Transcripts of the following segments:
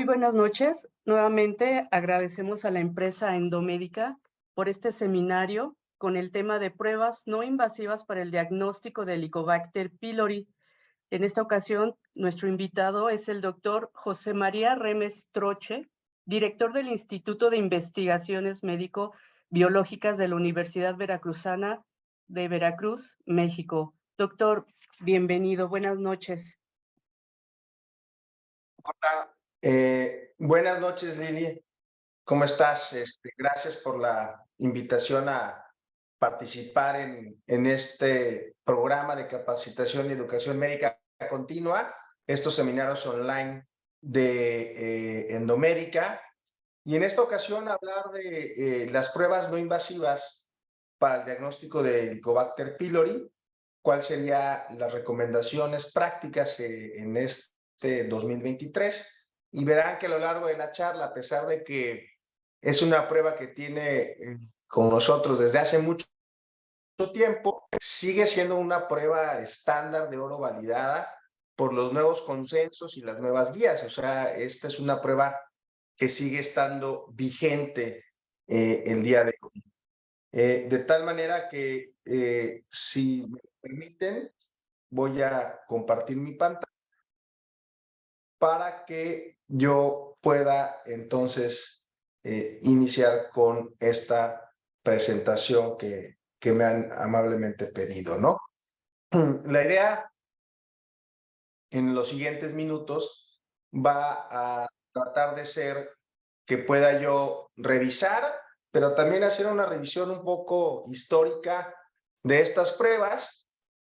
Muy buenas noches. Nuevamente agradecemos a la empresa Endomédica por este seminario con el tema de pruebas no invasivas para el diagnóstico de Helicobacter pylori. En esta ocasión, nuestro invitado es el doctor José María Remes Troche, director del Instituto de Investigaciones Médico-Biológicas de la Universidad Veracruzana de Veracruz, México. Doctor, bienvenido. Buenas noches. Hola, buenas noches, Lili. ¿Cómo estás? Gracias por la invitación a participar en este programa de capacitación y educación médica continua, estos seminarios online de Endomédica. Y en esta ocasión hablar de las pruebas no invasivas para el diagnóstico de Helicobacter pylori, cuáles serían las recomendaciones prácticas en este 2023. Y verán que a lo largo de la charla, a pesar de que es una prueba que tiene con nosotros desde hace mucho tiempo, sigue siendo una prueba estándar de oro validada por los nuevos consensos y las nuevas guías. O sea, esta es una prueba que sigue estando vigente el día de hoy. De tal manera que, si me permiten, voy a compartir mi pantalla para que yo pueda entonces iniciar con esta presentación que me han amablemente pedido, ¿no? La idea en los siguientes minutos va a tratar de ser que pueda yo revisar, pero también hacer una revisión un poco histórica de estas pruebas.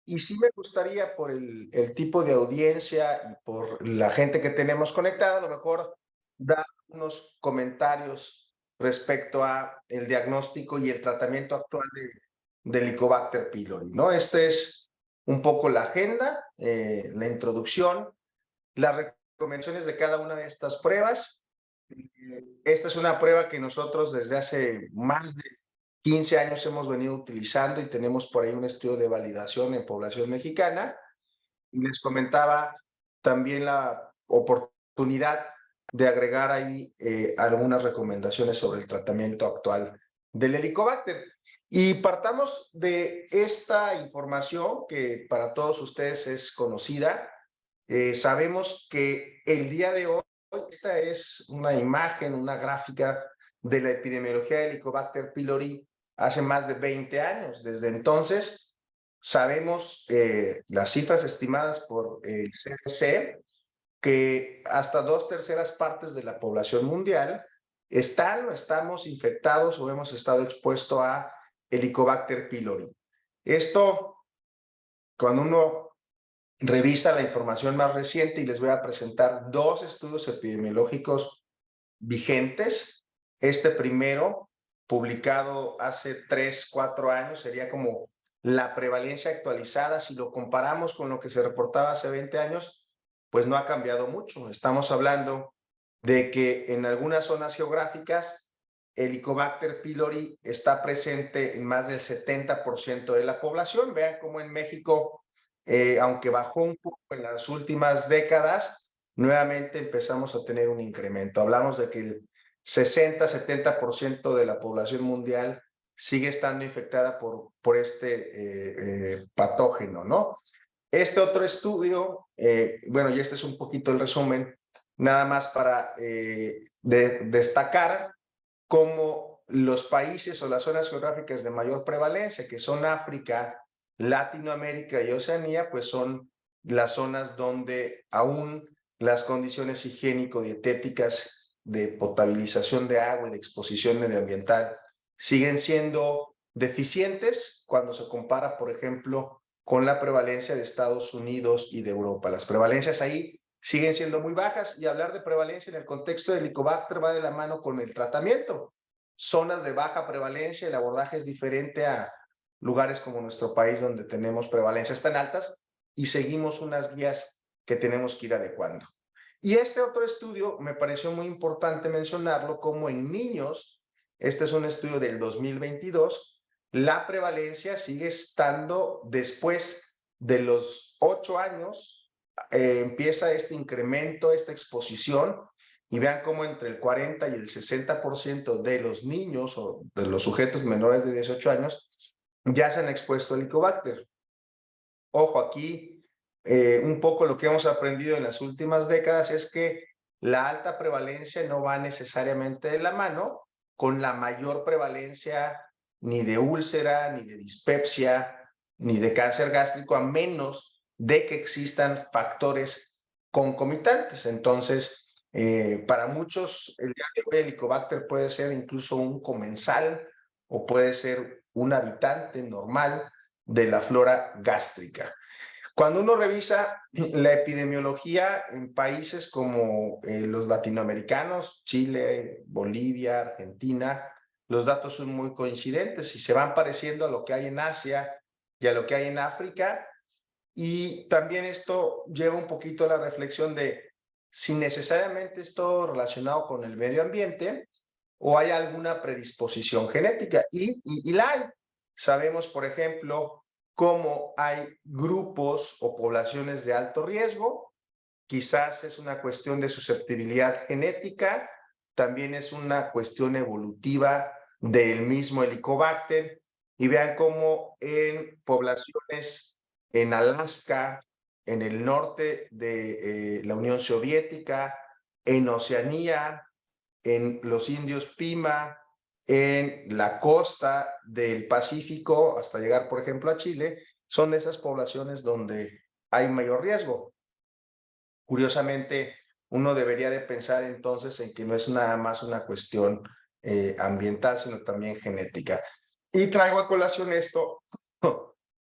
Y sí me gustaría, por el tipo de audiencia y por la gente que tenemos conectada, a lo mejor dar unos comentarios respecto a el diagnóstico y el tratamiento actual de Helicobacter pylori, ¿no? Este es un poco la agenda, la introducción, las recomendaciones de cada una de estas pruebas. Esta es una prueba que nosotros desde hace más de 15 años hemos venido utilizando y tenemos por ahí un estudio de validación en población mexicana. Y les comentaba también la oportunidad de agregar ahí algunas recomendaciones sobre el tratamiento actual del Helicobacter. Y partamos de esta información que para todos ustedes es conocida. Sabemos que el día de hoy, esta es una imagen, una gráfica de la epidemiología de Helicobacter pylori hace más de 20 años. Desde entonces, sabemos las cifras estimadas por el CDC, que hasta 2/3 partes de la población mundial están o estamos infectados o hemos estado expuestos a Helicobacter pylori. Esto, cuando uno revisa la información más reciente, y les voy a presentar dos estudios epidemiológicos vigentes. Este primero, publicado hace 3, 4 años, sería como la prevalencia actualizada. Si lo comparamos con lo que se reportaba hace 20 años, pues no ha cambiado mucho. Estamos hablando de que en algunas zonas geográficas el Helicobacter pylori está presente en más del 70% de la población. Vean cómo en México, aunque bajó un poco en las últimas décadas, nuevamente empezamos a tener un incremento. Hablamos de que el 60-70% de la población mundial sigue estando infectada por este patógeno, ¿no? Este otro estudio, bueno, y este es un poquito el resumen, nada más para destacar cómo los países o las zonas geográficas de mayor prevalencia, que son África, Latinoamérica y Oceanía, pues son las zonas donde aún las condiciones higiénico-dietéticas de potabilización de agua y de exposición medioambiental siguen siendo deficientes cuando se compara, por ejemplo, con la prevalencia de Estados Unidos y de Europa. Las prevalencias ahí siguen siendo muy bajas, y hablar de prevalencia en el contexto del Helicobacter va de la mano con el tratamiento. Zonas de baja prevalencia, el abordaje es diferente a lugares como nuestro país, donde tenemos prevalencias tan altas y seguimos unas guías que tenemos que ir adecuando. Y este otro estudio me pareció muy importante mencionarlo, como en niños, este es un estudio del 2022, la prevalencia sigue estando después de los 8 años, empieza este incremento, esta exposición, y vean cómo entre el 40 y el 60% de los niños o de los sujetos menores de 18 años ya se han expuesto a Helicobacter. Ojo, aquí un poco lo que hemos aprendido en las últimas décadas es que la alta prevalencia no va necesariamente de la mano con la mayor prevalencia ni de úlcera, ni de dispepsia, ni de cáncer gástrico, a menos de que existan factores concomitantes. Entonces, para muchos, el día de hoy el Helicobacter puede ser incluso un comensal o puede ser un habitante normal de la flora gástrica. Cuando uno revisa la epidemiología en países como los latinoamericanos, Chile, Bolivia, Argentina, los datos son muy coincidentes y se van pareciendo a lo que hay en Asia y a lo que hay en África. Y también esto lleva un poquito a la reflexión de si necesariamente es todo relacionado con el medio ambiente o hay alguna predisposición genética. Y la hay. Sabemos, por ejemplo, cómo hay grupos o poblaciones de alto riesgo. Quizás es una cuestión de susceptibilidad genética, también es una cuestión evolutiva del mismo Helicobacter. Y vean cómo en poblaciones en Alaska, en el norte de la Unión Soviética, en Oceanía, en los indios Pima, en la costa del Pacífico, hasta llegar, por ejemplo, a Chile, son de esas poblaciones donde hay mayor riesgo. Curiosamente, uno debería de pensar entonces en que no es nada más una cuestión ambiental, sino también genética. Y traigo a colación esto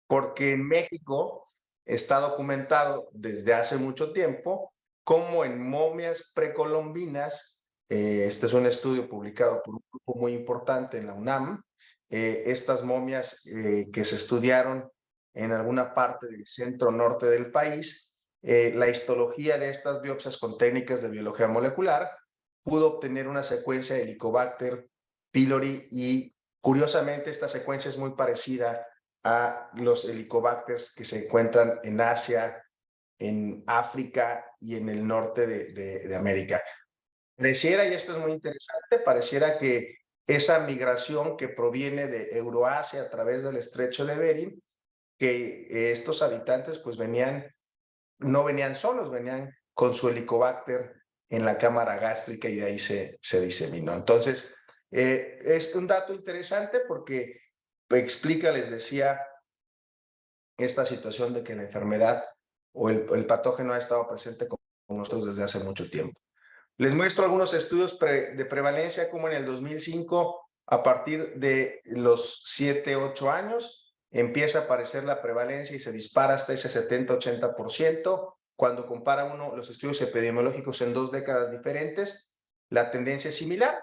porque en México está documentado desde hace mucho tiempo cómo en momias precolombinas, este es un estudio publicado por un grupo muy importante en la UNAM, estas momias que se estudiaron en alguna parte del centro norte del país, la histología de estas biopsias con técnicas de biología molecular pudo obtener una secuencia de Helicobacter pylori y curiosamente esta secuencia es muy parecida a los helicobacters que se encuentran en Asia, en África y en el norte de América. Pareciera, y esto es muy interesante, pareciera que esa migración que proviene de Euroasia a través del estrecho de Bering, que estos habitantes pues no venían solos, venían con su helicobacter en la cámara gástrica y de ahí se diseminó. Entonces, es un dato interesante porque explica, les decía, esta situación de que la enfermedad o el patógeno ha estado presente con nosotros desde hace mucho tiempo. Les muestro algunos estudios de prevalencia, como en el 2005, a partir de los 7, 8 años, empieza a aparecer la prevalencia y se dispara hasta ese 70-80%. Cuando compara uno los estudios epidemiológicos en 2 décadas diferentes, la tendencia es similar.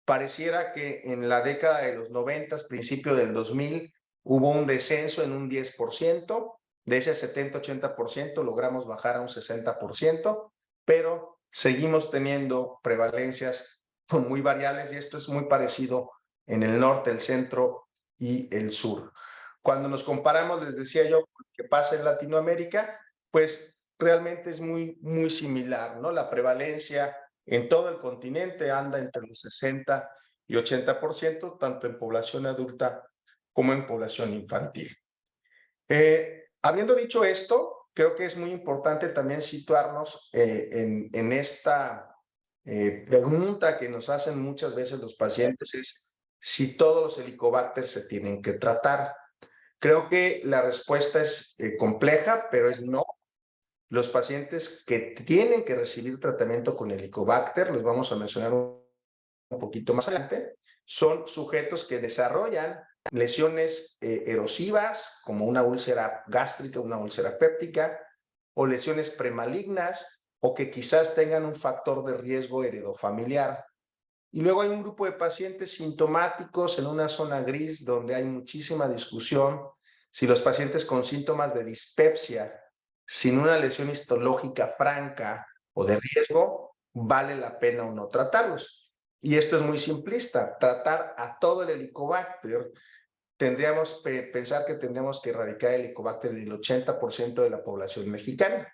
Pareciera que en la década de los 90, principio del 2000, hubo un descenso en un 10%. De ese 70-80% logramos bajar a un 60%, pero seguimos teniendo prevalencias muy variables y esto es muy parecido en el norte, el centro y el sur. Cuando nos comparamos, les decía yo, con lo que pasa en Latinoamérica, pues realmente es muy similar, ¿no? La prevalencia en todo el continente anda entre los 60 y 80%, tanto en población adulta como en población infantil. Habiendo dicho esto, creo que es muy importante también situarnos en esta pregunta que nos hacen muchas veces los pacientes, es si todos los helicobacter se tienen que tratar. Creo que la respuesta es compleja, pero es no. Los pacientes que tienen que recibir tratamiento con helicobacter, los vamos a mencionar un poquito más adelante, son sujetos que desarrollan lesiones erosivas, como una úlcera gástrica, una úlcera péptica, o lesiones premalignas, o que quizás tengan un factor de riesgo heredofamiliar. Y luego hay un grupo de pacientes sintomáticos en una zona gris donde hay muchísima discusión si los pacientes con síntomas de dispepsia, sin una lesión histológica franca o de riesgo, vale la pena o no tratarlos. Y esto es muy simplista. Tratar a todo el helicobacter, tendríamos que pensar que tendríamos que erradicar el helicobacter en el 80% de la población mexicana.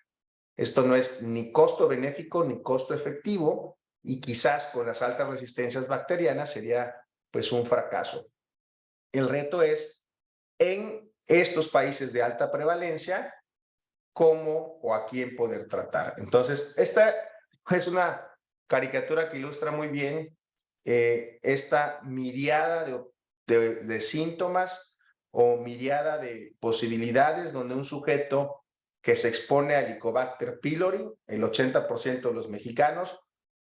Esto no es ni costo benéfico ni costo efectivo, y quizás con las altas resistencias bacterianas sería pues un fracaso. El reto es en estos países de alta prevalencia, cómo o a quién poder tratar. Entonces, esta es una caricatura que ilustra muy bien esta miriada de síntomas o miriada de posibilidades donde un sujeto que se expone a Helicobacter pylori, el 80% de los mexicanos,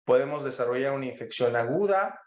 podemos desarrollar una infección aguda.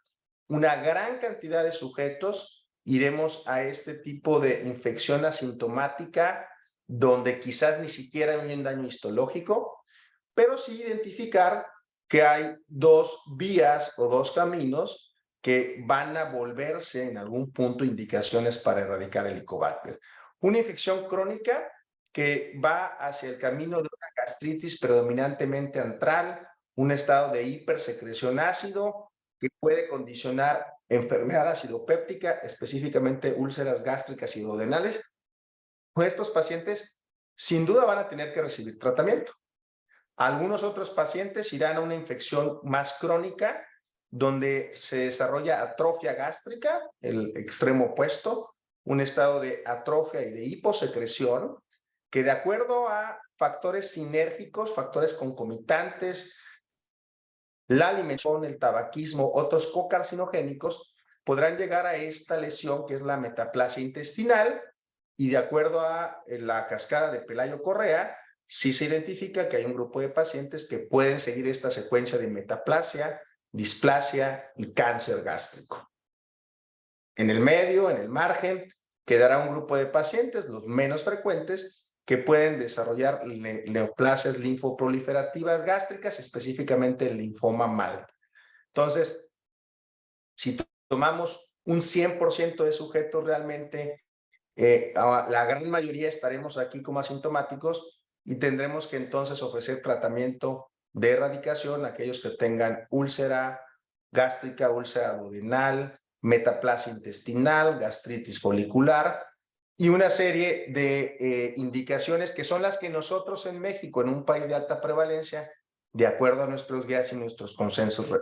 Una gran cantidad de sujetos iremos a este tipo de infección asintomática donde quizás ni siquiera hay un daño histológico, pero sí identificar que hay dos vías o dos caminos que van a volverse en algún punto indicaciones para erradicar el Helicobacter. Una infección crónica que va hacia el camino de una gastritis predominantemente antral, un estado de hipersecreción ácido que puede condicionar enfermedad acidopéptica, específicamente úlceras gástricas y duodenales. Pues estos pacientes sin duda van a tener que recibir tratamiento. Algunos otros pacientes irán a una infección más crónica, donde se desarrolla atrofia gástrica, el extremo opuesto, un estado de atrofia y de hiposecreción, que de acuerdo a factores sinérgicos, factores concomitantes, la alimentación, el tabaquismo, otros cocarcinogénicos, podrán llegar a esta lesión que es la metaplasia intestinal, y de acuerdo a la cascada de Pelayo Correa, sí se identifica que hay un grupo de pacientes que pueden seguir esta secuencia de metaplasia, displasia y cáncer gástrico. En el medio, en el margen, quedará un grupo de pacientes, los menos frecuentes, que pueden desarrollar neoplasias linfoproliferativas gástricas, específicamente el linfoma MALT. Entonces, si tomamos un 100% de sujetos realmente, la gran mayoría estaremos aquí como asintomáticos y tendremos que entonces ofrecer tratamiento de erradicación a aquellos que tengan úlcera gástrica, úlcera duodenal, metaplasia intestinal, gastritis folicular y una serie de indicaciones que son las que nosotros en México, en un país de alta prevalencia, de acuerdo a nuestros guías y nuestros consensos,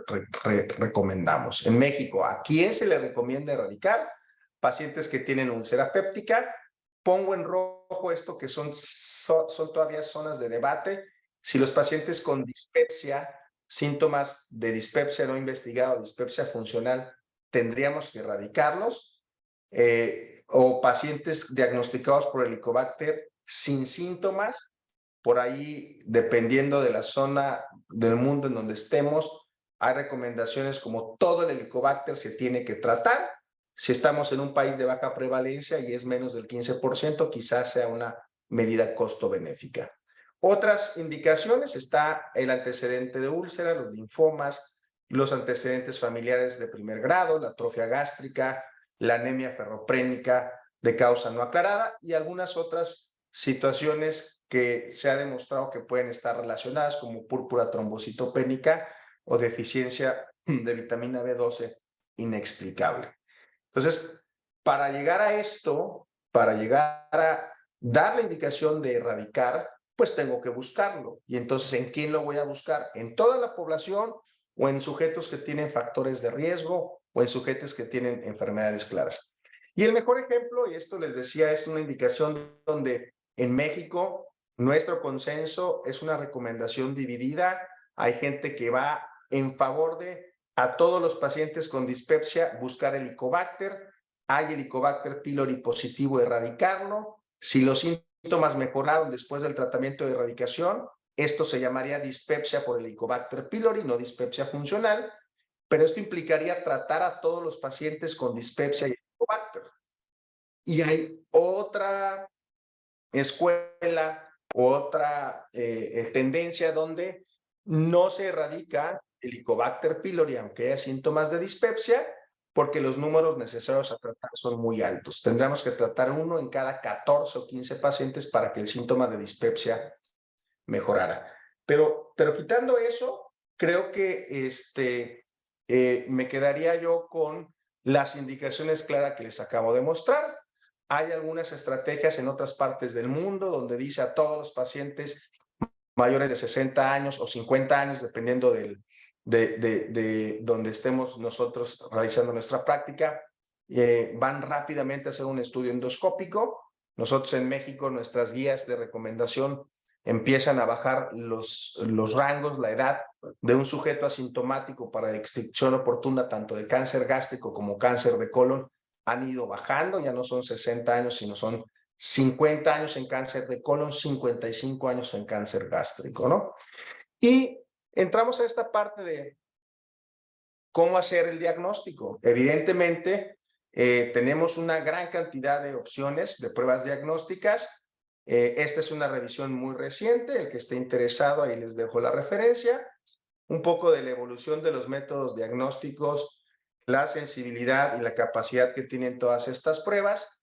recomendamos. En México, ¿a quién se le recomienda erradicar? Pacientes que tienen úlcera péptica. Pongo en rojo esto que son todavía zonas de debate. Si los pacientes con dispepsia, síntomas de dispepsia no investigada o dispepsia funcional, tendríamos que erradicarlos. O pacientes diagnosticados por Helicobacter sin síntomas, por ahí, dependiendo de la zona del mundo en donde estemos, hay recomendaciones como todo el Helicobacter se tiene que tratar. Si estamos en un país de baja prevalencia y es menos del 15%, quizás sea una medida costo-benéfica. Otras indicaciones está el antecedente de úlcera, los linfomas, los antecedentes familiares de primer grado, la atrofia gástrica, la anemia ferroprénica de causa no aclarada y algunas otras situaciones que se ha demostrado que pueden estar relacionadas como púrpura trombocitopénica o deficiencia de vitamina B12 inexplicable. Entonces, para llegar a esto, para llegar a dar la indicación de erradicar, pues tengo que buscarlo. Y entonces, ¿en quién lo voy a buscar? ¿En toda la población o en sujetos que tienen factores de riesgo o en sujetos que tienen enfermedades claras? Y el mejor ejemplo, y esto les decía, es una indicación donde en México nuestro consenso es una recomendación dividida. Hay gente que va en favor de a todos los pacientes con dispepsia buscar Helicobacter. Hay Helicobacter pylori positivo, erradicarlo. Si los síntomas mejoraron después del tratamiento de erradicación, esto se llamaría dispepsia por Helicobacter pylori, no dispepsia funcional, pero esto implicaría tratar a todos los pacientes con dispepsia y Helicobacter. Y hay otra escuela, otra tendencia donde no se erradica Helicobacter pylori, aunque haya síntomas de dispepsia, porque los números necesarios a tratar son muy altos. Tendríamos que tratar uno en cada 14 o 15 pacientes para que el síntoma de dispepsia mejorara. Pero quitando eso, creo que me quedaría yo con las indicaciones claras que les acabo de mostrar. Hay algunas estrategias en otras partes del mundo donde dice a todos los pacientes mayores de 60 años o 50 años, dependiendo del de donde estemos nosotros realizando nuestra práctica, van rápidamente a hacer un estudio endoscópico. Nosotros en México, nuestras guías de recomendación empiezan a bajar los rangos, la edad de un sujeto asintomático para la extinción oportuna tanto de cáncer gástrico como cáncer de colon, han ido bajando, ya no son 60 años, sino son 50 años en cáncer de colon, 55 años en cáncer gástrico, ¿no? Y entramos a esta parte de cómo hacer el diagnóstico. Evidentemente, tenemos una gran cantidad de opciones de pruebas diagnósticas. Esta es una revisión muy reciente. El que esté interesado, ahí les dejo la referencia. Un poco de la evolución de los métodos diagnósticos, la sensibilidad y la capacidad que tienen todas estas pruebas.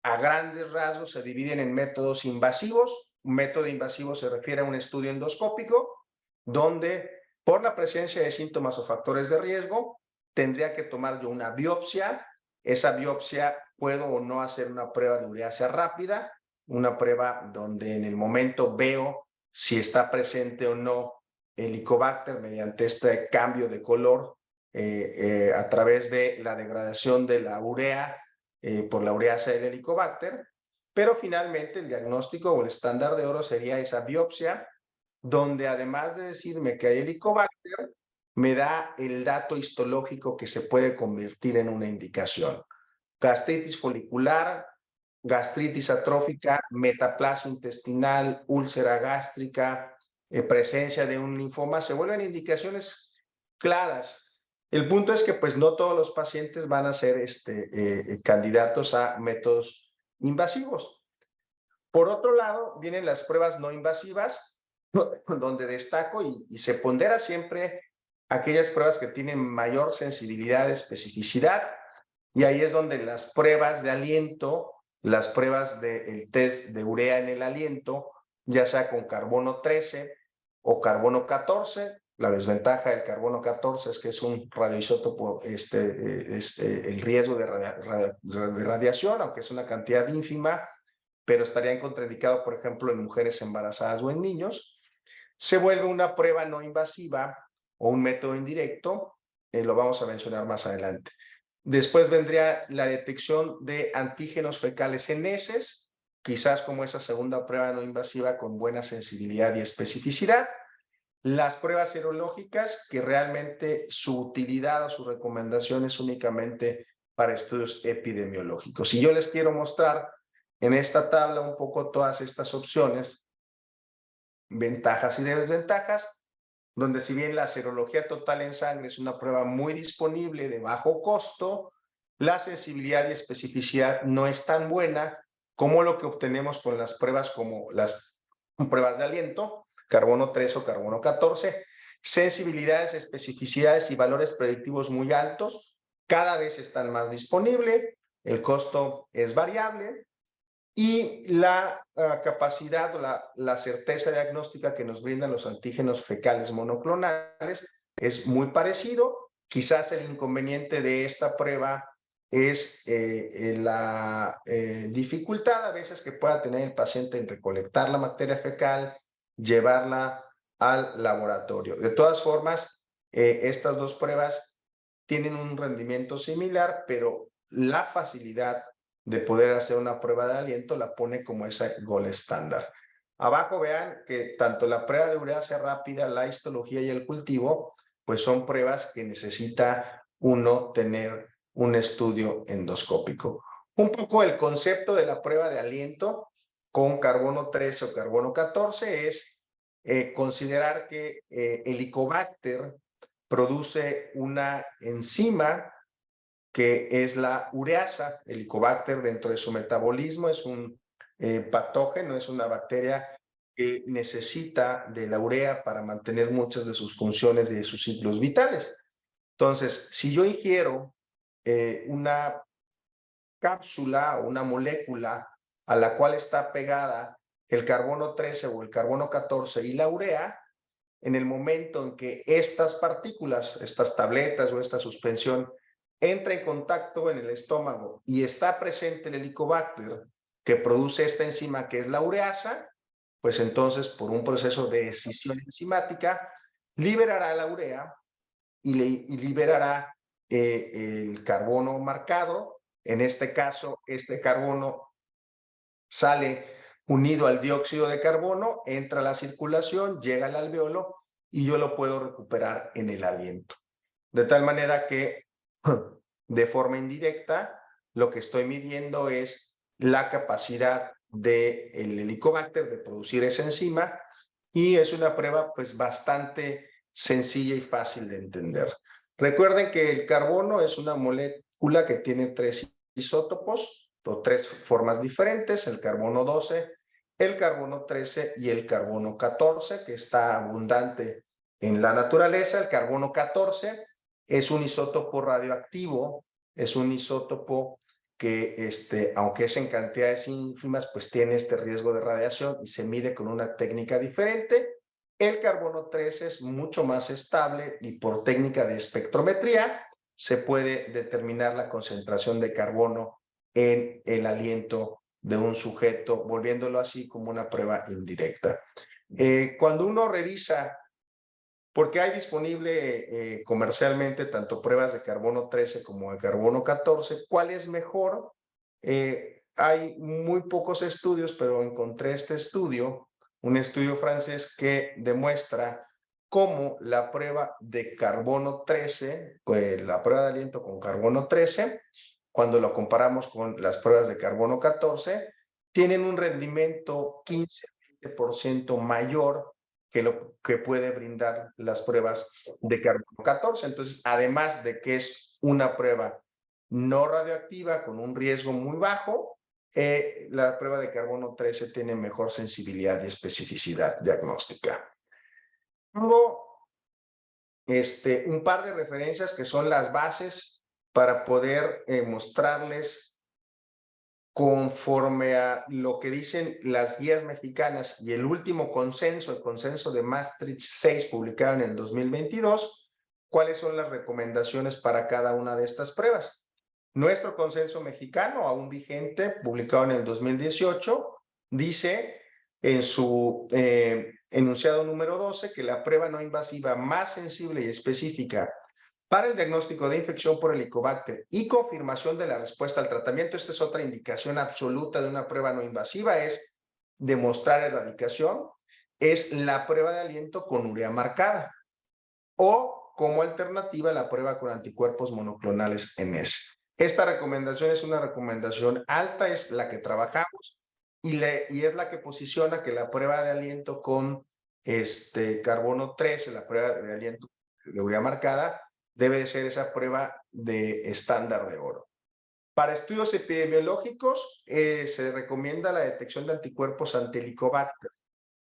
A grandes rasgos se dividen en métodos invasivos. Un método invasivo se refiere a un estudio endoscópico, donde por la presencia de síntomas o factores de riesgo, tendría que tomar yo una biopsia. Esa biopsia puedo o no hacer una prueba de ureasa rápida, una prueba donde en el momento veo si está presente o no el Helicobacter mediante este cambio de color a través de la degradación de la urea por la ureasa del Helicobacter. Pero finalmente el diagnóstico o el estándar de oro sería esa biopsia, donde además de decirme que hay Helicobacter, me da el dato histológico que se puede convertir en una indicación. Gastritis folicular, gastritis atrófica, metaplasia intestinal, úlcera gástrica, presencia de un linfoma, se vuelven indicaciones claras. El punto es que pues no todos los pacientes van a ser candidatos a métodos invasivos. Por otro lado, vienen las pruebas no invasivas, donde destaco y se pondera siempre aquellas pruebas que tienen mayor sensibilidad, especificidad, y ahí es donde las pruebas de aliento, las pruebas del test de urea en el aliento, ya sea con carbono 13 o carbono 14, la desventaja del carbono 14 es que es un radioisótopo, el riesgo de radiación, aunque es una cantidad ínfima, pero estaría contraindicado, por ejemplo, en mujeres embarazadas o en niños. Se vuelve una prueba no invasiva o un método indirecto, lo vamos a mencionar más adelante. Después vendría la detección de antígenos fecales en heces, quizás como esa segunda prueba no invasiva con buena sensibilidad y especificidad. Las pruebas serológicas, que realmente su utilidad o su recomendación es únicamente para estudios epidemiológicos. Y yo les quiero mostrar en esta tabla un poco todas estas opciones, ventajas y desventajas, donde si bien la serología total en sangre es una prueba muy disponible de bajo costo, la sensibilidad y especificidad no es tan buena como lo que obtenemos con las pruebas como las pruebas de aliento, carbono 3 o carbono 14, sensibilidades, especificidades y valores predictivos muy altos, cada vez están más disponibles, el costo es variable, y la capacidad o la certeza diagnóstica que nos brindan los antígenos fecales monoclonales es muy parecido. Quizás el inconveniente de esta prueba es la dificultad a veces que pueda tener el paciente en recolectar la materia fecal, llevarla al laboratorio. De todas formas, estas dos pruebas tienen un rendimiento similar, pero la facilidad de poder hacer una prueba de aliento la pone como esa gold estándar. Abajo vean que tanto la prueba de ureasa rápida, la histología y el cultivo, pues son pruebas que necesita uno tener un estudio endoscópico. Un poco el concepto de la prueba de aliento con carbono 13 o carbono 14 es considerar que el Helicobacter produce una enzima que es la ureasa. El Helicobacter dentro de su metabolismo es un patógeno, es una bacteria que necesita de la urea para mantener muchas de sus funciones y de sus ciclos vitales. Entonces, si yo ingiero una cápsula o una molécula a la cual está pegada el carbono 13 o el carbono 14 y la urea, en el momento en que estas partículas, estas tabletas o esta suspensión entra en contacto en el estómago y está presente el Helicobacter que produce esta enzima que es la ureasa, pues entonces por un proceso de escisión enzimática liberará la urea y liberará el carbono marcado. En este caso, este carbono sale unido al dióxido de carbono, entra a la circulación, llega al alveolo y yo lo puedo recuperar en el aliento. De tal manera que de forma indirecta lo que estoy midiendo es la capacidad del Helicobacter de producir esa enzima y es una prueba pues bastante sencilla y fácil de entender. Recuerden que el carbono es una molécula que tiene 3 isótopos o 3 formas diferentes, el carbono 12, el carbono 13 y el carbono 14, que está abundante en la naturaleza. El carbono 14 es un isótopo radioactivo, es un isótopo que, aunque es en cantidades ínfimas, pues tiene este riesgo de radiación y se mide con una técnica diferente. El carbono 13 es mucho más estable y por técnica de espectrometría se puede determinar la concentración de carbono en el aliento de un sujeto, volviéndolo así como una prueba indirecta. Cuando uno revisa, porque hay disponible comercialmente tanto pruebas de carbono 13 como de carbono 14, ¿cuál es mejor? Hay muy pocos estudios, pero encontré este estudio, un estudio francés que demuestra cómo la prueba de carbono 13, la prueba de aliento con carbono 13, cuando lo comparamos con las pruebas de carbono 14, tienen un rendimiento 15-20% mayor que lo que puede brindar las pruebas de carbono 14. Entonces, además de que es una prueba no radioactiva con un riesgo muy bajo, la prueba de carbono 13 tiene mejor sensibilidad y especificidad diagnóstica. Tengo un par de referencias que son las bases para poder mostrarles conforme a lo que dicen las guías mexicanas y el último consenso, el consenso de Maastricht 6 publicado en el 2022, cuáles son las recomendaciones para cada una de estas pruebas. Nuestro consenso mexicano, aún vigente, publicado en el 2018, dice en su enunciado número 12 que la prueba no invasiva más sensible y específica para el diagnóstico de infección por Helicobacter y confirmación de la respuesta al tratamiento, esta es otra indicación absoluta de una prueba no invasiva, es demostrar erradicación, es la prueba de aliento con urea marcada o como alternativa la prueba con anticuerpos monoclonales MS. Esta recomendación es una recomendación alta, es la que trabajamos y es la que posiciona que la prueba de aliento con carbono 13, la prueba de aliento de urea marcada, debe de ser esa prueba de estándar de oro. Para estudios epidemiológicos se recomienda la detección de anticuerpos ante Helicobacter,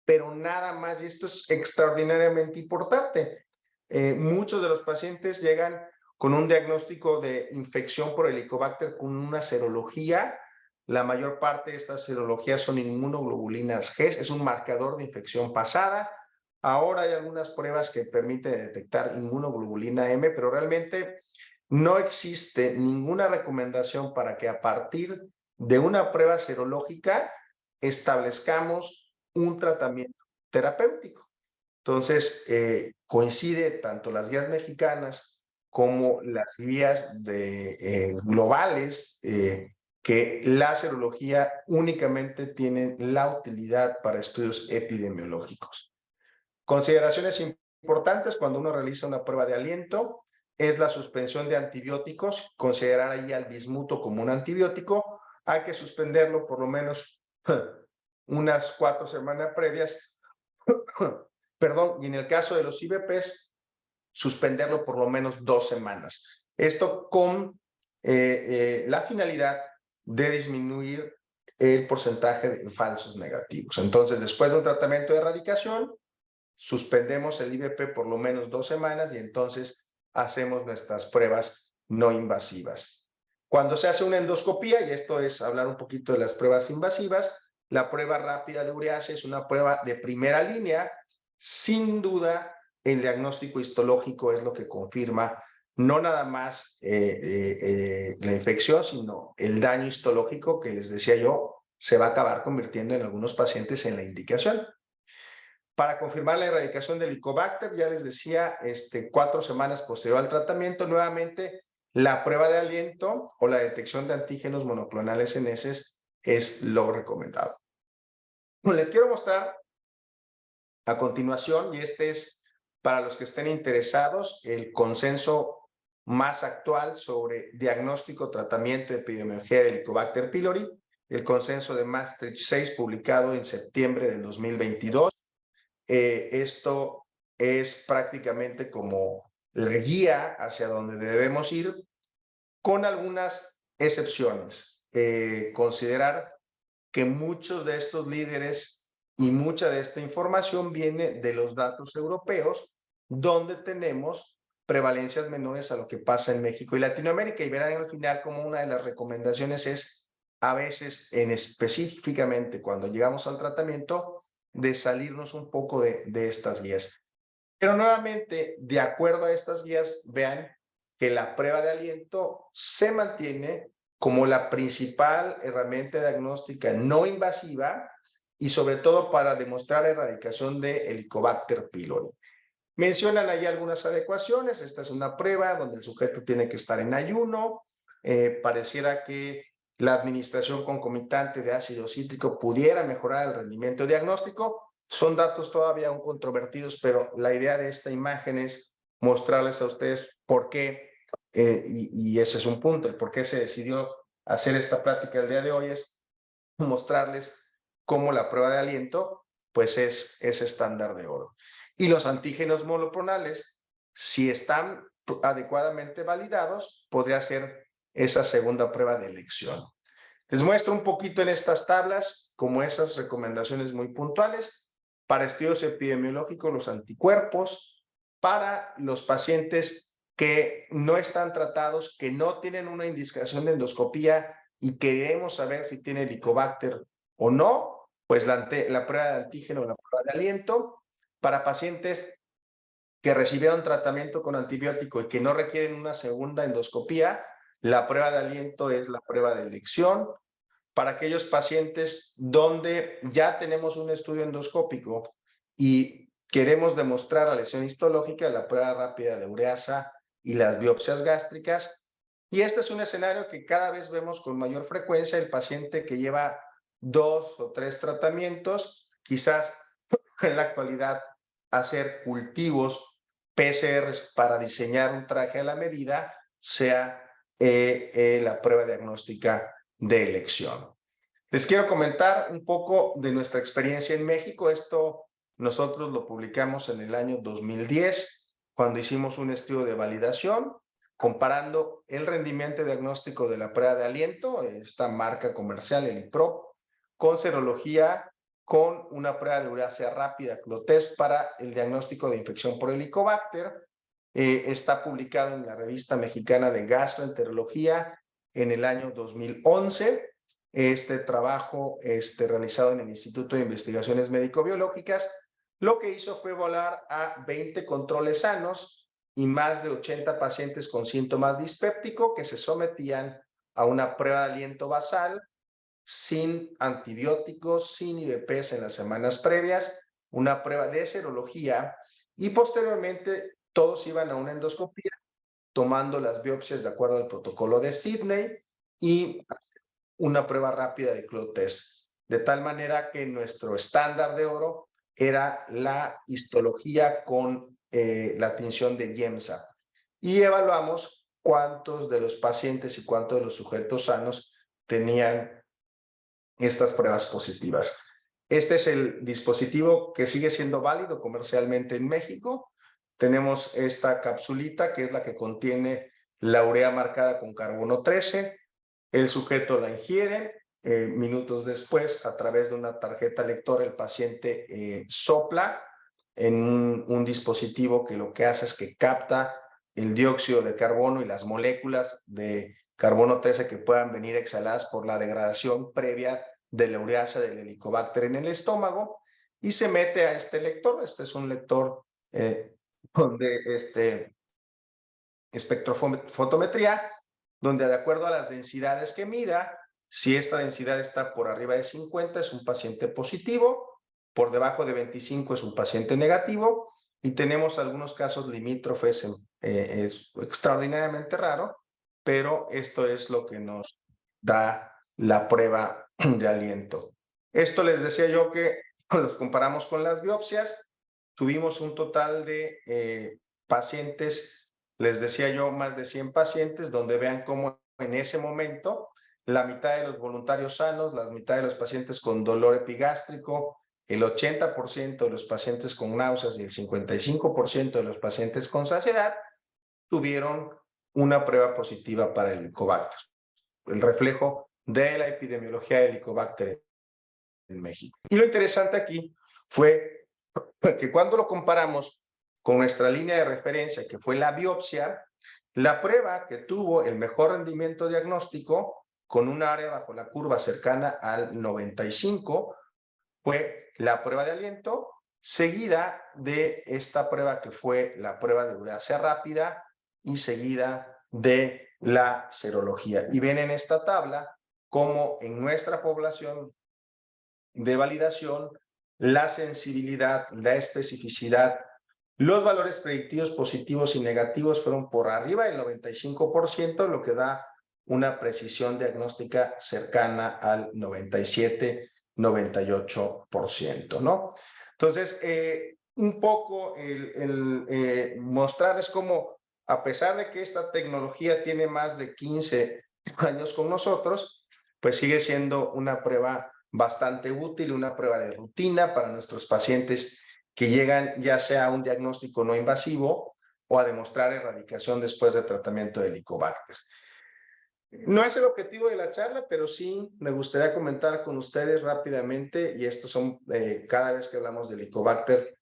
pero nada más, y esto es extraordinariamente importante. Muchos de los pacientes llegan con un diagnóstico de infección por Helicobacter con una serología. La mayor parte de estas serologías son inmunoglobulinas G, es un marcador de infección pasada. Ahora hay algunas pruebas que permiten detectar inmunoglobulina M, pero realmente no existe ninguna recomendación para que a partir de una prueba serológica establezcamos un tratamiento terapéutico. Entonces, coincide tanto las guías mexicanas como las guías globales que la serología únicamente tiene la utilidad para estudios epidemiológicos. Consideraciones importantes cuando uno realiza una prueba de aliento es la suspensión de antibióticos, considerar ahí al bismuto como un antibiótico, hay que suspenderlo por lo menos unas 4 semanas previas, perdón, y en el caso de los IVPs, suspenderlo por lo menos 2 semanas. Esto con la finalidad de disminuir el porcentaje de falsos negativos. Entonces, después de un tratamiento de erradicación, suspendemos el IVP por lo menos 2 semanas y entonces hacemos nuestras pruebas no invasivas. Cuando se hace una endoscopía, y esto es hablar un poquito de las pruebas invasivas, la prueba rápida de urease es una prueba de primera línea. Sin duda, el diagnóstico histológico es lo que confirma no nada más la infección, sino el daño histológico que les decía yo, se va a acabar convirtiendo en algunos pacientes en la indicación. Para confirmar la erradicación del Helicobacter, ya les decía, 4 semanas posterior al tratamiento, nuevamente la prueba de aliento o la detección de antígenos monoclonales en heces es lo recomendado. Les quiero mostrar a continuación, y este es para los que estén interesados, el consenso más actual sobre diagnóstico, tratamiento y epidemiología del Helicobacter pylori, el consenso de Maastricht 6 publicado en septiembre del 2022. Esto es prácticamente como la guía hacia donde debemos ir, con algunas excepciones. Considerar que muchos de estos líderes y mucha de esta información viene de los datos europeos, donde tenemos prevalencias menores a lo que pasa en México y Latinoamérica. Y verán al final como una de las recomendaciones es, a veces, específicamente cuando llegamos al tratamiento, de salirnos un poco de estas guías. Pero nuevamente, de acuerdo a estas guías, vean que la prueba de aliento se mantiene como la principal herramienta diagnóstica no invasiva y sobre todo para demostrar erradicación de Helicobacter pylori. Mencionan ahí algunas adecuaciones. Esta es una prueba donde el sujeto tiene que estar en ayuno. Pareciera que la administración concomitante de ácido cítrico pudiera mejorar el rendimiento diagnóstico. Son datos todavía aún controvertidos, pero la idea de esta imagen es mostrarles a ustedes por qué, y ese es un punto, el por qué se decidió hacer esta plática el día de hoy, es mostrarles cómo la prueba de aliento pues es estándar de oro. Y los antígenos monoclonales, si están adecuadamente validados, podría ser esa segunda prueba de elección. Les muestro un poquito en estas tablas como esas recomendaciones muy puntuales. Para estudios epidemiológicos, los anticuerpos. Para los pacientes que no están tratados, que no tienen una indicación de endoscopía y queremos saber si tiene Helicobacter o no, pues la prueba de antígeno o la prueba de aliento. Para pacientes que recibieron tratamiento con antibiótico y que no requieren una segunda endoscopía, la prueba de aliento es la prueba de elección. Para aquellos pacientes donde ya tenemos un estudio endoscópico y queremos demostrar la lesión histológica, la prueba rápida de ureasa y las biopsias gástricas. Y este es un escenario que cada vez vemos con mayor frecuencia: el paciente que lleva 2 o 3 tratamientos, quizás en la actualidad hacer cultivos PCRs para diseñar un traje a la medida sea la prueba diagnóstica de elección. Les quiero comentar un poco de nuestra experiencia en México. Esto nosotros lo publicamos en el año 2010, cuando hicimos un estudio de validación comparando el rendimiento diagnóstico de la prueba de aliento, esta marca comercial, el IPROP, con serología, con una prueba de ureasa rápida, CLO-TEST, para el diagnóstico de infección por Helicobacter. Está publicado en la Revista Mexicana de Gastroenterología en el año 2011. Este trabajo realizado en el Instituto de Investigaciones Médico-Biológicas, lo que hizo fue evaluar a 20 controles sanos y más de 80 pacientes con síntomas dispépticos que se sometían a una prueba de aliento basal sin antibióticos, sin IVPs en las semanas previas, una prueba de serología, y posteriormente todos iban a una endoscopía tomando las biopsias de acuerdo al protocolo de Sydney y una prueba rápida de CLO-TEST, de tal manera que nuestro estándar de oro era la histología con la tinción de Giemsa, y evaluamos cuántos de los pacientes y cuántos de los sujetos sanos tenían estas pruebas positivas. Este es el dispositivo que sigue siendo válido comercialmente en México. Tenemos esta capsulita que es la que contiene la urea marcada con carbono 13. El sujeto la ingiere. Minutos después, a través de una tarjeta lectora, el paciente sopla en un dispositivo que lo que hace es que capta el dióxido de carbono y las moléculas de carbono 13 que puedan venir exhaladas por la degradación previa de la ureasa del Helicobacter en el estómago, y se mete a este lector. Este es un lector de espectrofotometría, donde de acuerdo a las densidades que mida, si esta densidad está por arriba de 50, es un paciente positivo. por debajo de 25 es un paciente negativo, y tenemos algunos casos limítrofes, es extraordinariamente raro, pero esto es lo que nos da la prueba de aliento. Esto les decía yo que los comparamos con las biopsias. Tuvimos un total de pacientes, les decía yo, más de 100 pacientes, donde vean cómo en ese momento la mitad de los voluntarios sanos, la mitad de los pacientes con dolor epigástrico, el 80% de los pacientes con náuseas y el 55% de los pacientes con saciedad tuvieron una prueba positiva para el Helicobacter, el reflejo de la epidemiología del Helicobacter en México. Y lo interesante aquí fue que cuando lo comparamos con nuestra línea de referencia, que fue la biopsia, la prueba que tuvo el mejor rendimiento diagnóstico con un área bajo la curva cercana al 95 fue la prueba de aliento, seguida de esta prueba que fue la prueba de ureasia rápida y seguida de la serología. Y ven en esta tabla cómo en nuestra población de validación, la sensibilidad, la especificidad, los valores predictivos positivos y negativos fueron por arriba del 95%, lo que da una precisión diagnóstica cercana al 97-98%, ¿no? Entonces, un poco mostrarles cómo, a pesar de que esta tecnología tiene más de 15 años con nosotros, pues sigue siendo una prueba bastante útil, una prueba de rutina para nuestros pacientes que llegan ya sea a un diagnóstico no invasivo o a demostrar erradicación después de tratamiento de Helicobacter. No es el objetivo de la charla, pero sí me gustaría comentar con ustedes rápidamente, y estos son, cada vez que hablamos de Helicobacter,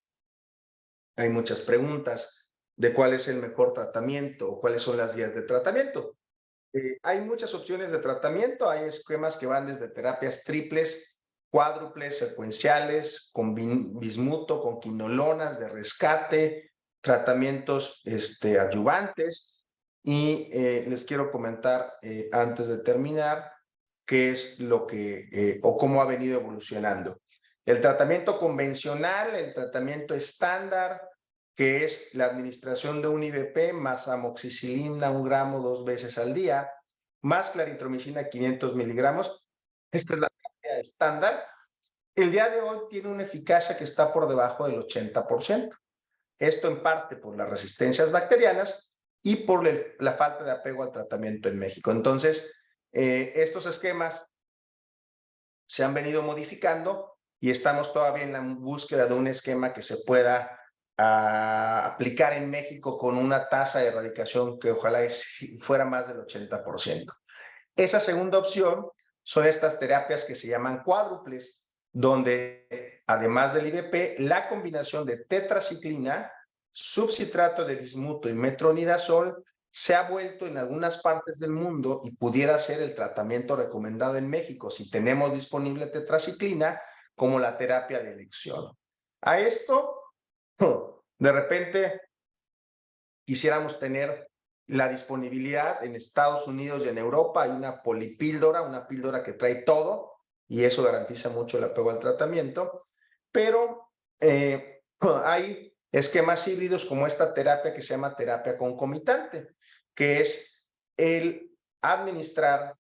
hay muchas preguntas de cuál es el mejor tratamiento o cuáles son las guías de tratamiento. Hay muchas opciones de tratamiento, hay esquemas que van desde terapias triples, cuádruples, secuenciales, con bismuto, con quinolonas de rescate, tratamientos adyuvantes, y les quiero comentar antes de terminar qué es lo que o cómo ha venido evolucionando. El tratamiento convencional, el tratamiento estándar, que es la administración de un IVP más amoxicilina 1 gramo 2 veces al día, más claritromicina 500 miligramos. Esta es la terapia estándar. El día de hoy tiene una eficacia que está por debajo del 80%. Esto en parte por las resistencias bacterianas y por la falta de apego al tratamiento en México. Entonces, estos esquemas se han venido modificando y estamos todavía en la búsqueda de un esquema que se pueda aplicar en México con una tasa de erradicación que ojalá fuera más del 80%. Esa segunda opción son estas terapias que se llaman cuádruples, donde además del IVP, la combinación de tetraciclina, subcitrato de bismuto y metronidazol se ha vuelto en algunas partes del mundo y pudiera ser el tratamiento recomendado en México si tenemos disponible tetraciclina como la terapia de elección. A esto, de repente, quisiéramos tener la disponibilidad en Estados Unidos y en Europa. Hay una polipíldora, una píldora que trae todo, y eso garantiza mucho el apego al tratamiento, pero hay esquemas híbridos como esta terapia que se llama terapia concomitante, que es el administrar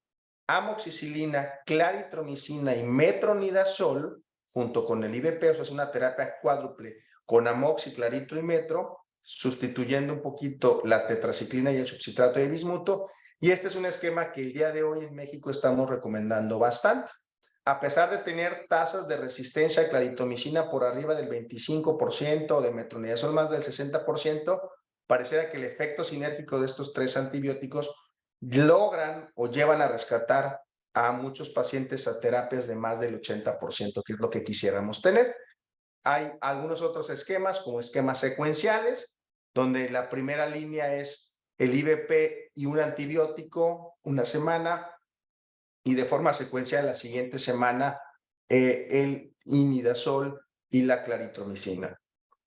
amoxicilina, claritromicina y metronidazol junto con el IVP, o sea, es una terapia cuádruple con amoxi, claritro y metro, sustituyendo un poquito la tetraciclina y el subcitrato de bismuto, y este es un esquema que el día de hoy en México estamos recomendando bastante. A pesar de tener tasas de resistencia a claritromicina por arriba del 25%, de metronidazol más del 60%, pareciera que el efecto sinérgico de estos 3 antibióticos logran o llevan a rescatar a muchos pacientes a terapias de más del 80%, que es lo que quisiéramos tener. Hay algunos otros esquemas, como esquemas secuenciales, donde la primera línea es el IVP y un antibiótico una semana, y de forma secuencial la siguiente semana el imidazol y la claritromicina.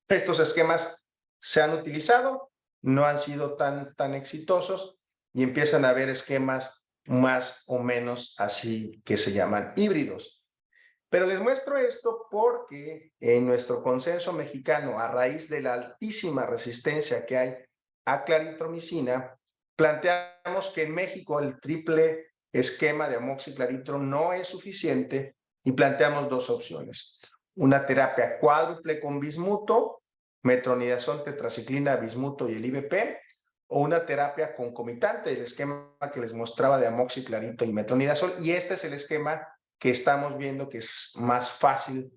Estos esquemas se han utilizado, no han sido tan exitosos, y empiezan a haber esquemas más o menos así que se llaman híbridos. Pero les muestro esto porque en nuestro consenso mexicano, a raíz de la altísima resistencia que hay a claritromicina, planteamos que en México el triple esquema de amoxiclaritro no es suficiente y planteamos dos opciones. Una terapia cuádruple con bismuto, metronidazol, tetraciclina, bismuto y el IBP, o una terapia concomitante, el esquema que les mostraba de amoxiclarito y metronidazol, y este es el esquema que estamos viendo que es más fácil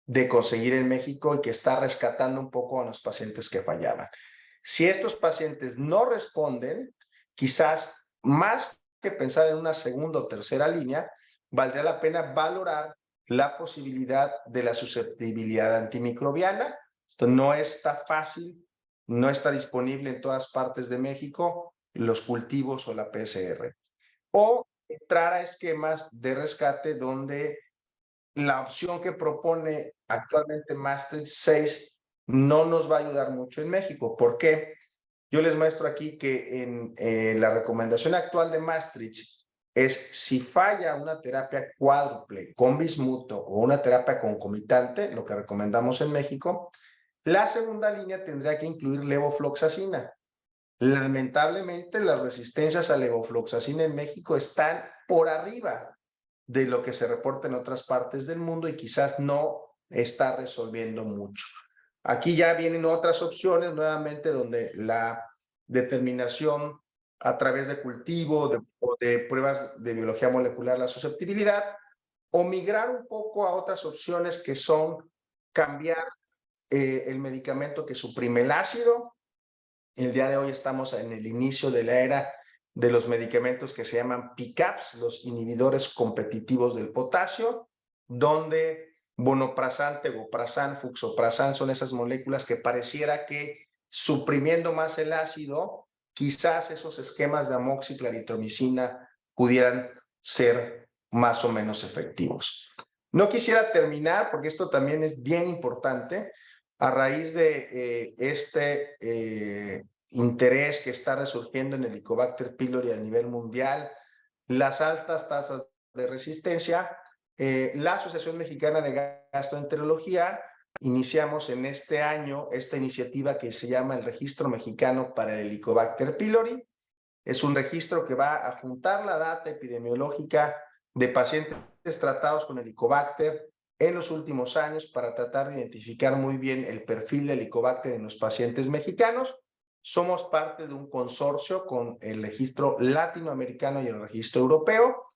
de conseguir en México y que está rescatando un poco a los pacientes que fallaban. Si estos pacientes no responden, quizás más que pensar en una segunda o tercera línea, valdría la pena valorar la posibilidad de la susceptibilidad antimicrobiana. Esto no está fácil, no está disponible en todas partes de México, los cultivos o la PCR. O entrar a esquemas de rescate donde la opción que propone actualmente Maastricht 6 no nos va a ayudar mucho en México. ¿Por qué? Yo les muestro aquí que en la recomendación actual de Maastricht es si falla una terapia cuádruple con bismuto o una terapia concomitante, lo que recomendamos en México, la segunda línea tendría que incluir levofloxacina. Lamentablemente, las resistencias a levofloxacina en México están por arriba de lo que se reporta en otras partes del mundo y quizás no está resolviendo mucho. Aquí ya vienen otras opciones nuevamente donde la determinación a través de cultivo o de pruebas de biología molecular, la susceptibilidad, o migrar un poco a otras opciones que son cambiar el medicamento que suprime el ácido. El día de hoy estamos en el inicio de la era de los medicamentos que se llaman PCABs, los inhibidores competitivos del potasio, donde vonoprazan, tegoprazan, fuxoprazan son esas moléculas que pareciera que suprimiendo más el ácido, quizás esos esquemas de amoxiclaritromicina pudieran ser más o menos efectivos. No quisiera terminar, porque esto también es bien importante, a raíz de interés que está resurgiendo en el Helicobacter pylori a nivel mundial, las altas tasas de resistencia, la Asociación Mexicana de Gastroenterología iniciamos en este año esta iniciativa que se llama el Registro Mexicano para el Helicobacter pylori. Es un registro que va a juntar la data epidemiológica de pacientes tratados con Helicobacter en los últimos años para tratar de identificar muy bien el perfil de Helicobacter en los pacientes mexicanos. Somos parte de un consorcio con el registro latinoamericano y el registro europeo.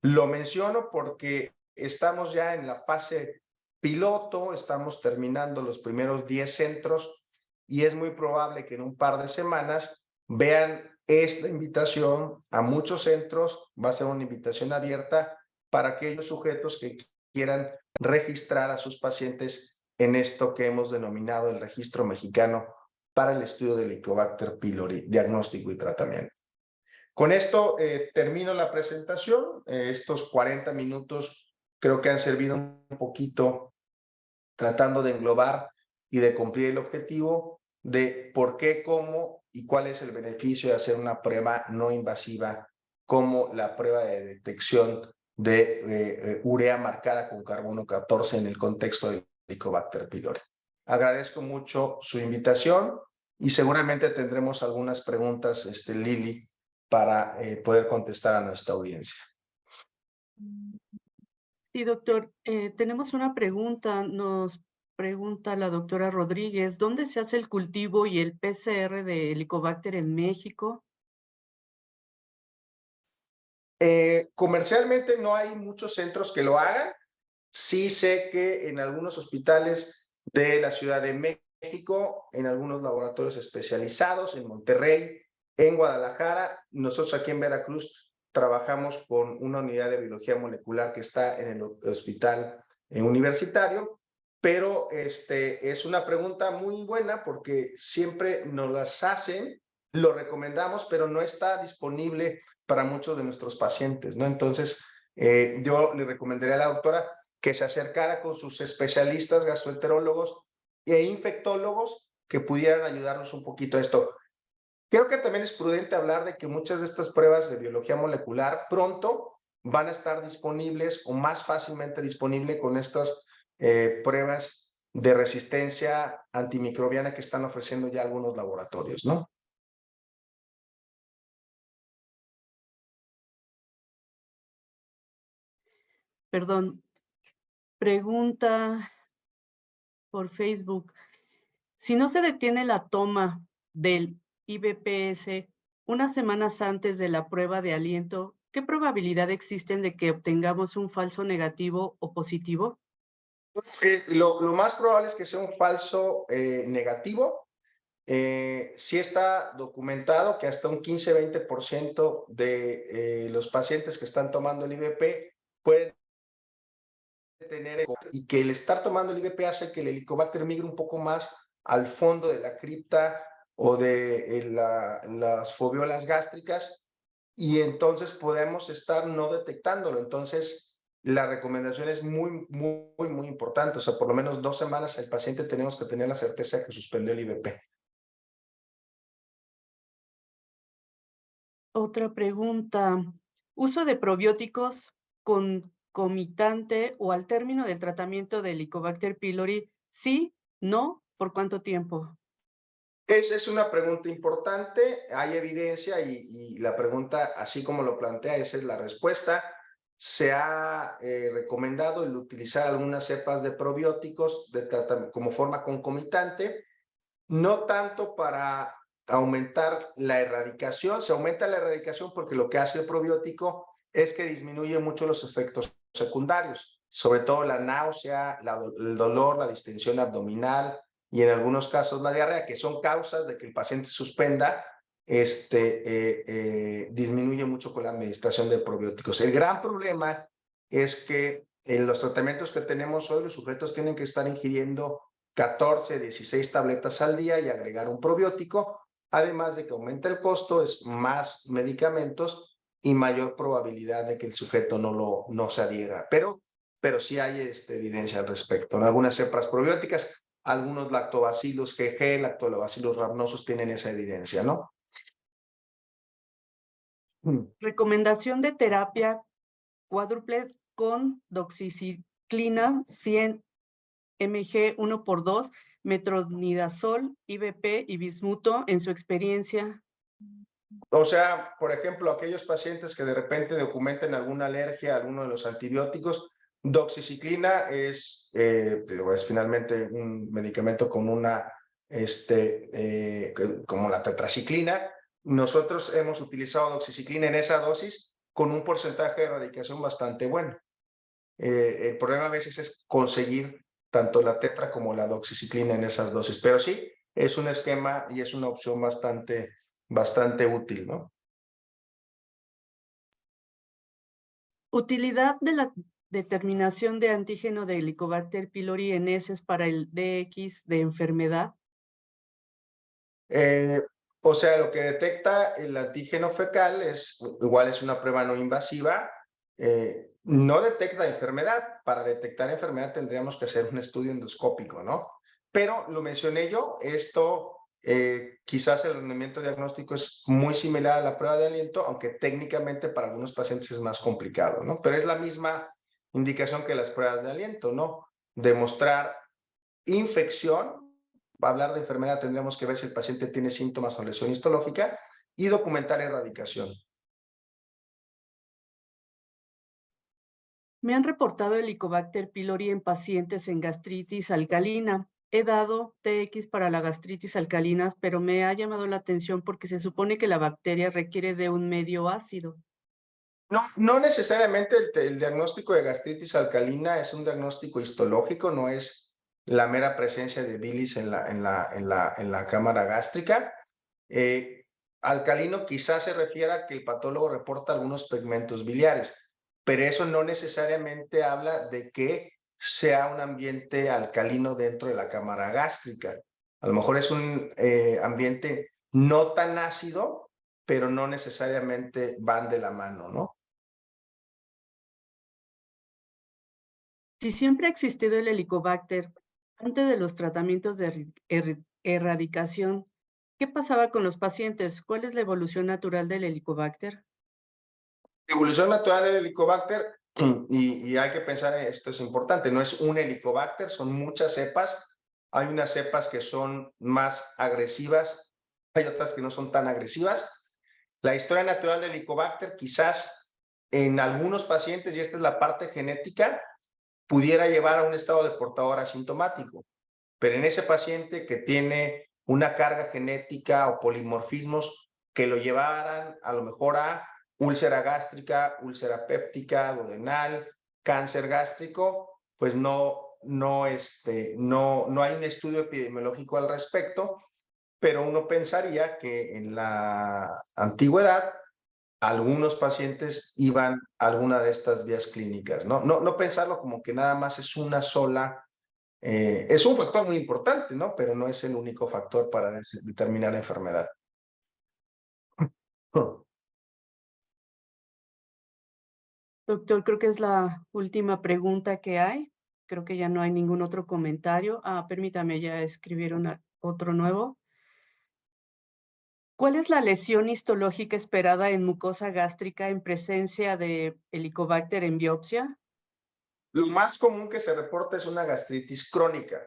Lo menciono porque estamos ya en la fase piloto, estamos terminando los primeros 10 centros y es muy probable que en un par de semanas vean esta invitación a muchos centros. Va a ser una invitación abierta para aquellos sujetos que quieran registrar a sus pacientes en esto que hemos denominado el Registro Mexicano para el estudio del Helicobacter pylori, diagnóstico y tratamiento. Con esto termino la presentación. Estos 40 minutos creo que han servido un poquito tratando de englobar y de cumplir el objetivo de por qué, cómo y cuál es el beneficio de hacer una prueba no invasiva como la prueba de detección de urea marcada con carbono 14 en el contexto del Helicobacter pylori. Agradezco mucho su invitación y seguramente tendremos algunas preguntas, Lili, para poder contestar a nuestra audiencia. Sí, doctor. Tenemos una pregunta. Nos pregunta la doctora Rodríguez, ¿dónde se hace el cultivo y el PCR de Helicobacter en México? Comercialmente no hay muchos centros que lo hagan. Sí sé que en algunos hospitales de la Ciudad de México, en algunos laboratorios especializados, en Monterrey, en Guadalajara, nosotros aquí en Veracruz trabajamos con una unidad de biología molecular que está en el hospital universitario, pero es una pregunta muy buena porque siempre nos las hacen, lo recomendamos, pero no está disponible para muchos de nuestros pacientes, ¿no? Entonces, yo le recomendaría a la doctora que se acercara con sus especialistas gastroenterólogos e infectólogos que pudieran ayudarnos un poquito a esto. Creo que también es prudente hablar de que muchas de estas pruebas de biología molecular pronto van a estar disponibles o más fácilmente disponibles con estas pruebas de resistencia antimicrobiana que están ofreciendo ya algunos laboratorios, ¿no? Perdón, pregunta por Facebook. Si no se detiene la toma del IBPS unas semanas antes de la prueba de aliento, ¿qué probabilidad existen de que obtengamos un falso negativo o positivo? Lo más probable es que sea un falso negativo. Sí está documentado que hasta un 15-20% de los pacientes que están tomando el IBP pueden tener, y que el estar tomando el IBP hace que el Helicobacter migre un poco más al fondo de la cripta o de las foviolas gástricas, y entonces podemos estar no detectándolo. Entonces, la recomendación es muy importante. O sea, por lo menos 2 semanas el paciente tenemos que tener la certeza de que suspendió el IBP. Otra pregunta. ¿Uso de probióticos concomitante o al término del tratamiento de Helicobacter pylori? Sí, no, ¿por cuánto tiempo? Esa es una pregunta importante. Hay evidencia y la pregunta, así como lo plantea, esa es la respuesta. Se ha recomendado el utilizar algunas cepas de probióticos como forma concomitante, no tanto para aumentar la erradicación. Se aumenta la erradicación porque lo que hace el probiótico es que disminuye mucho los efectos secundarios, sobre todo la náusea, el dolor, la distensión abdominal y en algunos casos la diarrea, que son causas de que el paciente suspenda. Disminuye mucho con la administración de probióticos. El gran problema es que en los tratamientos que tenemos hoy, los sujetos tienen que estar ingiriendo 14, 16 tabletas al día y agregar un probiótico, además de que aumenta el costo, es más medicamentos y mayor probabilidad de que el sujeto no se adhiera. Pero sí hay evidencia al respecto. En algunas cepas probióticas, algunos lactobacillus GG, lactobacillus rhamnosus tienen esa evidencia, ¿no? Recomendación de terapia cuádruple con doxiciclina 100 mg 1x2, metronidazol, IBP y bismuto en su experiencia. O sea, por ejemplo, aquellos pacientes que de repente documenten alguna alergia a alguno de los antibióticos, doxiciclina es finalmente un medicamento como como la tetraciclina. Nosotros hemos utilizado doxiciclina en esa dosis con un porcentaje de erradicación bastante bueno. El problema a veces es conseguir tanto la tetra como la doxiciclina en esas dosis, pero sí, es un esquema y es una opción bastante útil, ¿no? Utilidad de la determinación de antígeno de Helicobacter pylori en heces para el DX de enfermedad. O sea, lo que detecta el antígeno fecal igual es una prueba no invasiva. No detecta enfermedad. Para detectar enfermedad tendríamos que hacer un estudio endoscópico, ¿no? Pero lo mencioné yo, quizás el rendimiento diagnóstico es muy similar a la prueba de aliento, aunque técnicamente para algunos pacientes es más complicado, ¿no? Pero es la misma indicación que las pruebas de aliento, ¿no? Demostrar infección. Para hablar de enfermedad tendremos que ver si el paciente tiene síntomas o lesión histológica y documentar erradicación. Me han reportado Helicobacter pylori en pacientes en gastritis alcalina. He dado TX para la gastritis alcalina, pero me ha llamado la atención porque se supone que la bacteria requiere de un medio ácido. No necesariamente el diagnóstico de gastritis alcalina es un diagnóstico histológico, no es la mera presencia de bilis en la cámara gástrica. Alcalino quizás se refiere a que el patólogo reporta algunos pigmentos biliares, pero eso no necesariamente habla de que sea un ambiente alcalino dentro de la cámara gástrica. A lo mejor es un ambiente no tan ácido, pero no necesariamente van de la mano, ¿no? Si siempre ha existido el Helicobacter antes de los tratamientos de erradicación, ¿qué pasaba con los pacientes? ¿Cuál es la evolución natural del Helicobacter? Evolución natural del Helicobacter, y hay que pensar en esto, es importante, no es un Helicobacter, son muchas cepas. Hay unas cepas que son más agresivas, hay otras que no son tan agresivas. La historia natural del Helicobacter quizás en algunos pacientes, y esta es la parte genética, pudiera llevar a un estado de portador asintomático. Pero en ese paciente que tiene una carga genética o polimorfismos que lo llevaran a lo mejor a úlcera gástrica, úlcera péptica, duodenal, cáncer gástrico, pues no hay un estudio epidemiológico al respecto, pero uno pensaría que en la antigüedad algunos pacientes iban a alguna de estas vías clínicas, ¿no? No pensarlo como que nada más es una sola, es un factor muy importante, ¿no? Pero no es el único factor para determinar la enfermedad. Doctor, creo que es la última pregunta que hay. Creo que ya no hay ningún otro comentario. Permítame, ya escribieron otro nuevo. ¿Cuál es la lesión histológica esperada en mucosa gástrica en presencia de Helicobacter en biopsia? Lo más común que se reporta es una gastritis crónica,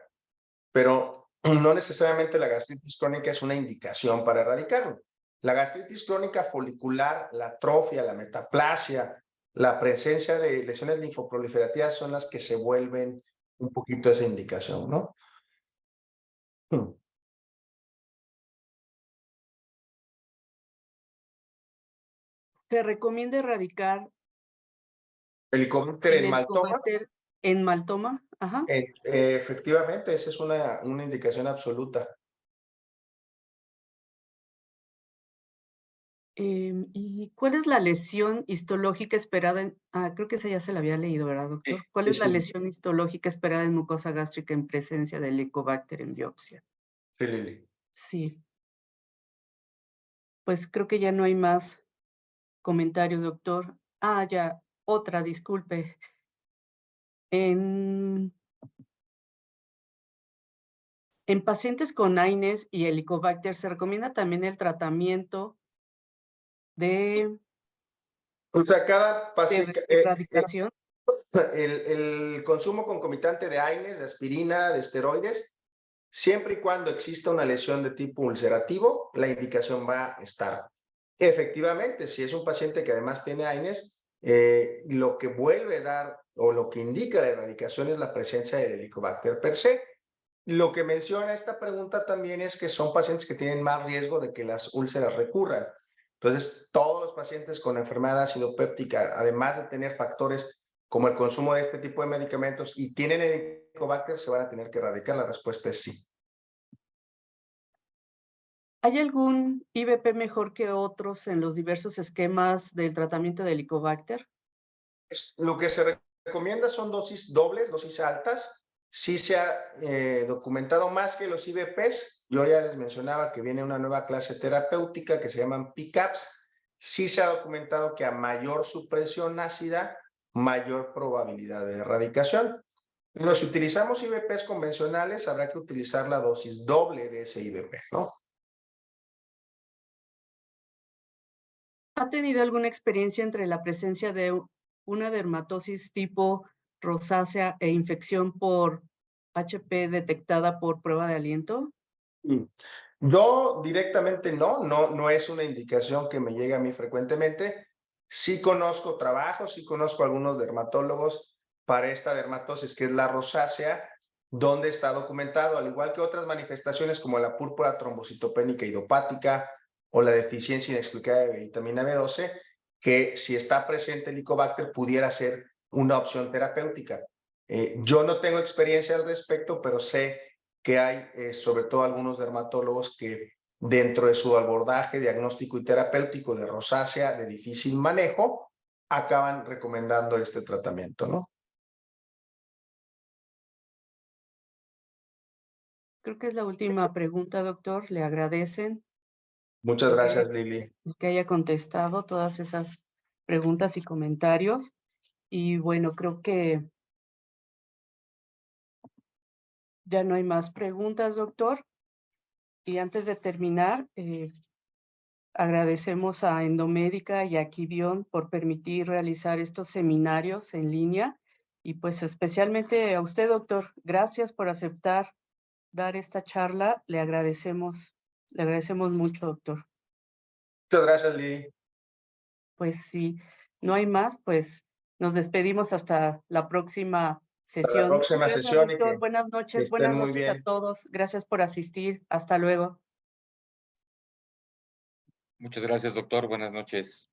pero no necesariamente la gastritis crónica es una indicación para erradicarlo. La gastritis crónica folicular, la atrofia, la metaplasia, la presencia de lesiones linfoproliferativas son las que se vuelven un poquito esa indicación, ¿no? Se recomienda erradicar Helicobacter el en maltoma, Helicobacter en maltoma. Ajá. efectivamente, esa es una indicación absoluta. ¿Y cuál es la lesión histológica esperada en... creo que esa ya se la había leído, ¿verdad, doctor? ¿Cuál es la Sí, lesión histológica esperada en mucosa gástrica en presencia de Helicobacter en biopsia? sí, Lili. Sí, pues creo que ya no hay más comentarios, doctor. Ya, otra, disculpe. En pacientes con AINES y Helicobacter se recomienda también el tratamiento de O sea, cada paciente, erradicación. el consumo concomitante de AINES, de aspirina, de esteroides, siempre y cuando exista una lesión de tipo ulcerativo, la indicación va a estar. Efectivamente, si es un paciente que además tiene AINES, lo que vuelve a dar o lo que indica la erradicación es la presencia del Helicobacter per se. Lo que menciona esta pregunta también es que son pacientes que tienen más riesgo de que las úlceras recurran. Entonces, todos los pacientes con enfermedad ácido péptica, además de tener factores como el consumo de este tipo de medicamentos y tienen Helicobacter, se van a tener que erradicar. La respuesta es sí. ¿Hay algún IBP mejor que otros en los diversos esquemas del tratamiento de Helicobacter? Lo que se recomienda son dosis dobles, dosis altas. Sí se ha documentado más que los IBPs. Yo ya les mencionaba que viene una nueva clase terapéutica que se llaman PCAPs. Sí se ha documentado que a mayor supresión ácida, mayor probabilidad de erradicación. Pero si utilizamos IBPs convencionales, habrá que utilizar la dosis doble de ese IBP, ¿no? ¿Ha tenido alguna experiencia entre la presencia de una dermatosis tipo rosácea e infección por HP detectada por prueba de aliento? Yo directamente no es una indicación que me llegue a mí frecuentemente. Sí conozco trabajos, sí conozco algunos dermatólogos para esta dermatosis que es la rosácea, donde está documentado, al igual que otras manifestaciones como la púrpura trombocitopénica idiopática o la deficiencia inexplicada de vitamina B12, que si está presente el Helicobacter pudiera ser una opción terapéutica. Yo no tengo experiencia al respecto, pero sé que hay sobre todo algunos dermatólogos que dentro de su abordaje diagnóstico y terapéutico de rosácea de difícil manejo, acaban recomendando este tratamiento, ¿no? Creo que es la última pregunta, doctor. Le agradecen Muchas que, gracias, Lili. que haya contestado todas esas preguntas y comentarios. Y bueno, creo que ya no hay más preguntas, doctor. Y antes de terminar, Agradecemos a Endomédica y a Quibion por permitir realizar estos seminarios en línea y pues especialmente a usted, doctor. Gracias por aceptar dar esta charla. Le agradecemos mucho, doctor. Muchas gracias, Lili. Pues si no hay más, pues nos despedimos hasta la próxima Hasta la sesión. Muchas próxima gracias, sesión y doctor. que estén Buenas muy noches a bien. todos. Gracias por asistir. Hasta luego. Muchas gracias, doctor. Buenas noches.